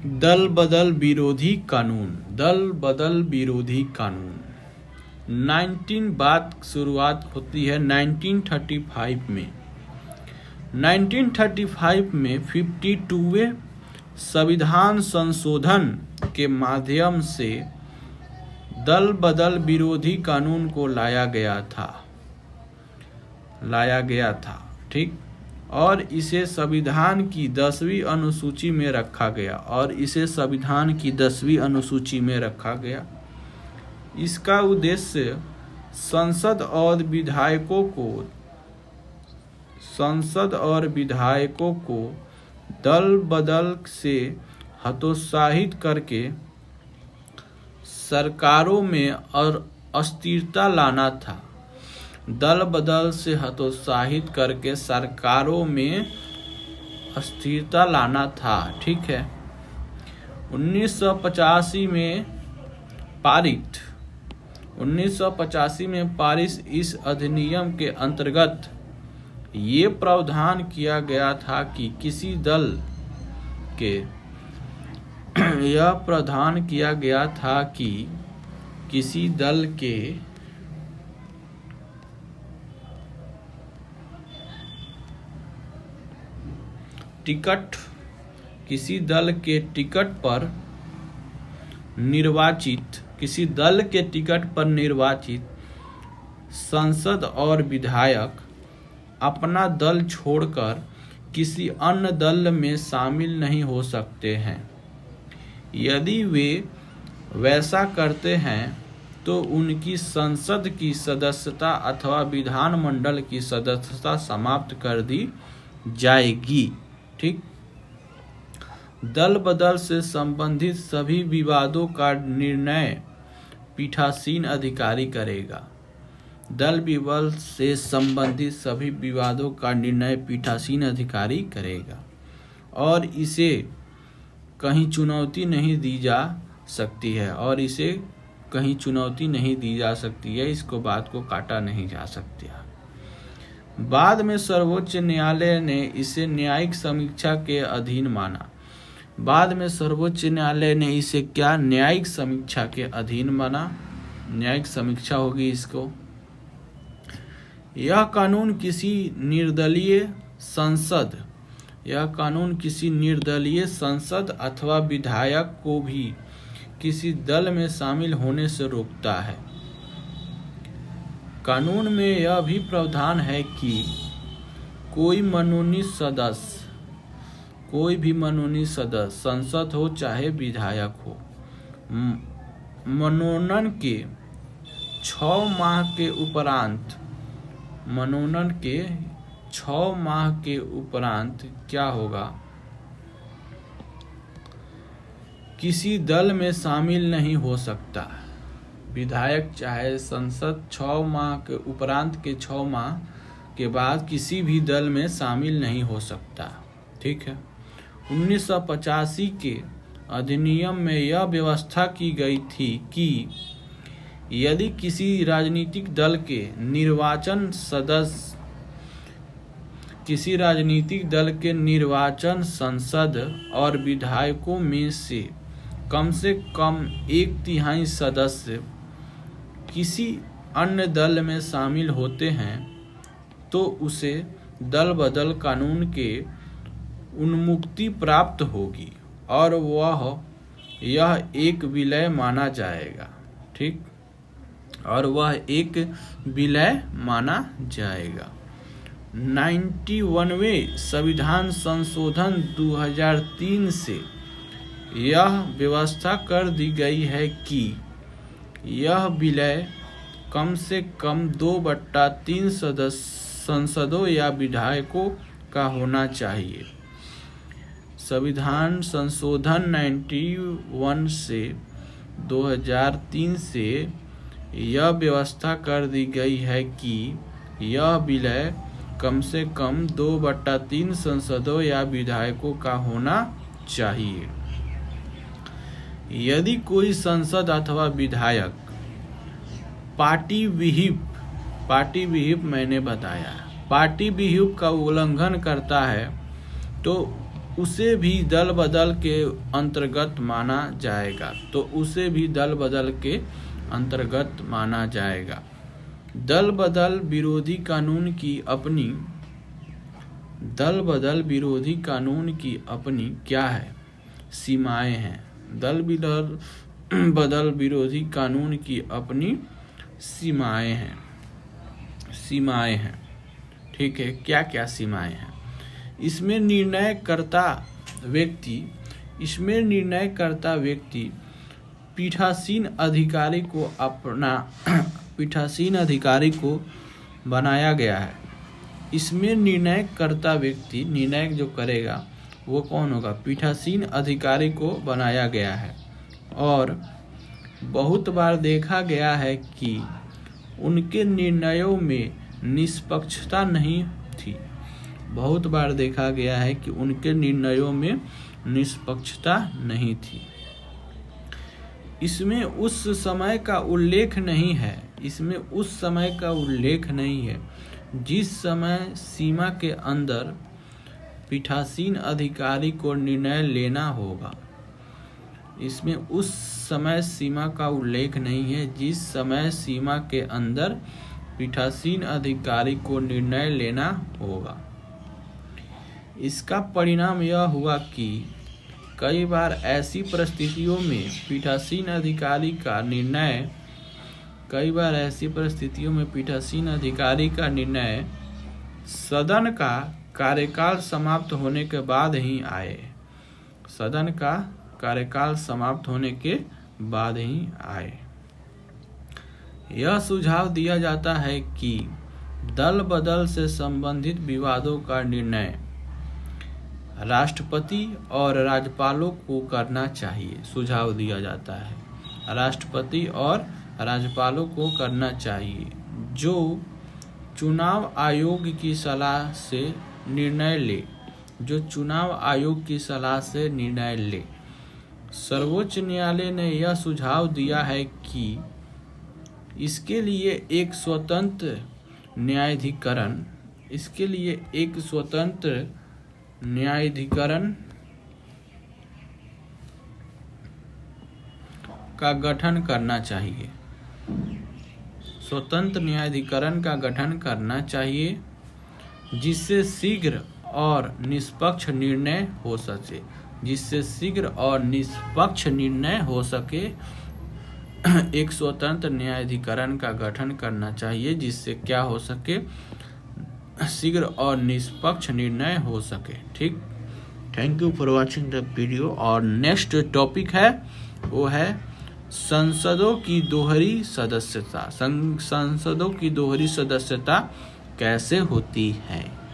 दल बदल विरोधी कानून। दल बदल विरोधी कानून 19 बात शुरुआत होती है 1935 में। 1935 में 52वें संविधान संशोधन के माध्यम से दल बदल विरोधी कानून को लाया गया था, ठीक। और इसे संविधान की 10वीं अनुसूची में रखा गया। इसका उद्देश्य संसद और विधायकों को दल बदल से हतोत्साहित करके सरकारों में और अस्थिरता लाना था। दल बदल से हतोत्साहित करके सरकारों में अस्थिरता लाना था, ठीक है। 1985 में पारित इस अधिनियम के अंतर्गत ये प्रावधान किया गया था कि किसी दल के टिकट पर निर्वाचित सांसद और विधायक अपना दल छोड़कर किसी अन्य दल में शामिल नहीं हो सकते हैं। यदि वे वैसा करते हैं तो उनकी संसद की सदस्यता अथवा विधानमंडल की सदस्यता समाप्त कर दी जाएगी, ठीक। दल बदल से संबंधित सभी विवादों का निर्णय पीठासीन अधिकारी करेगा। और इसे कहीं चुनौती नहीं दी जा सकती है, इसको बात को काटा नहीं जा सकता। बाद में सर्वोच्च न्यायालय ने इसे न्यायिक समीक्षा के अधीन माना। न्यायिक समीक्षा होगी इसको। यह कानून किसी निर्दलीय संसद अथवा विधायक को भी किसी दल में शामिल होने से रोकता है। कानून में यह भी प्रावधान है कि कोई भी मनोनीत सदस्य संसद हो चाहे विधायक हो, मनोनयन के 6 माह के उपरांत क्या होगा, किसी दल में शामिल नहीं हो सकता। विधायक चाहे संसद 6 माह के उपरांत के 6 माह के बाद किसी भी दल में शामिल नहीं हो सकता, ठीक है। 1985 के अधिनियम में यह व्यवस्था की गई थी कि यदि किसी राजनीतिक दल के निर्वाचन संसद और विधायकों में से कम 1/3 सदस्य किसी अन्य दल में शामिल होते हैं तो उसे दल बदल कानून के उन्मुक्ति प्राप्त होगी और यह एक विलय माना जाएगा, ठीक। 91वें संविधान संशोधन 2003 से यह व्यवस्था कर दी गई है कि यह विलय कम से कम 2/3 सांसदों या विधायकों का होना चाहिए। संविधान संशोधन 91 से 2003 से यह व्यवस्था कर दी गई है कि यह विलय कम से कम 2/3 सांसदों या विधायकों का होना चाहिए। यदि कोई सांसद अथवा विधायक पार्टी विहिप मैंने बताया, पार्टी विहिप का उल्लंघन करता है तो उसे भी दल बदल के अंतर्गत माना जाएगा। तो उसे भी दल बदल के अंतर्गत माना जाएगा। दल बदल विरोधी कानून की अपनी क्या है? सीमाएं हैं। दल बदल विरोधी कानून की अपनी सीमाएं हैं। ठीक है, क्या क्या सीमाएं हैं? इसमें निर्णयकर्ता व्यक्ति पीठासीन अधिकारी को बनाया गया है। इसमें निर्णयकर्ता व्यक्ति, निर्णय जो करेगा वो कौन होगा? पीठासीन अधिकारी को बनाया गया है। और बहुत बार देखा गया है कि उनके निर्णयों में निष्पक्षता नहीं थी। बहुत बार देखा गया है कि उनके निर्णयों में निष्पक्षता नहीं थी। इसमें उस समय का उल्लेख नहीं है जिस समय सीमा के अंदर पीठासीन अधिकारी को निर्णय लेना होगा। इसमें उस समय सीमा का उल्लेख नहीं है जिस समय सीमा के अंदर पीठासीन अधिकारी को निर्णय लेना होगा। इसका परिणाम यह हुआ कि कई बार ऐसी परिस्थितियों में पीठासीन अधिकारी का निर्णय सदन का कार्यकाल समाप्त होने के बाद ही आए। यह सुझाव दिया जाता है कि दल बदल से संबंधित विवादों का निर्णय राष्ट्रपति और राज्यपालों को करना चाहिए। सुझाव दिया जाता है राष्ट्रपति और राज्यपालों को करना चाहिए, जो चुनाव आयोग की सलाह से निर्णय ले। सर्वोच्च न्यायालय ने यह सुझाव दिया है कि इसके लिए एक स्वतंत्र न्यायाधिकरण का गठन करना चाहिए जिससे शीघ्र और निष्पक्ष निर्णय हो सके। एक स्वतंत्र न्यायाधिकरण का गठन करना चाहिए जिससे क्या हो सके? शीघ्र और निष्पक्ष निर्णय हो सके। ठीक, thank you for watching the video. और नेक्स्ट टॉपिक है वो है संसदों की दोहरी सदस्यता कैसे होती है।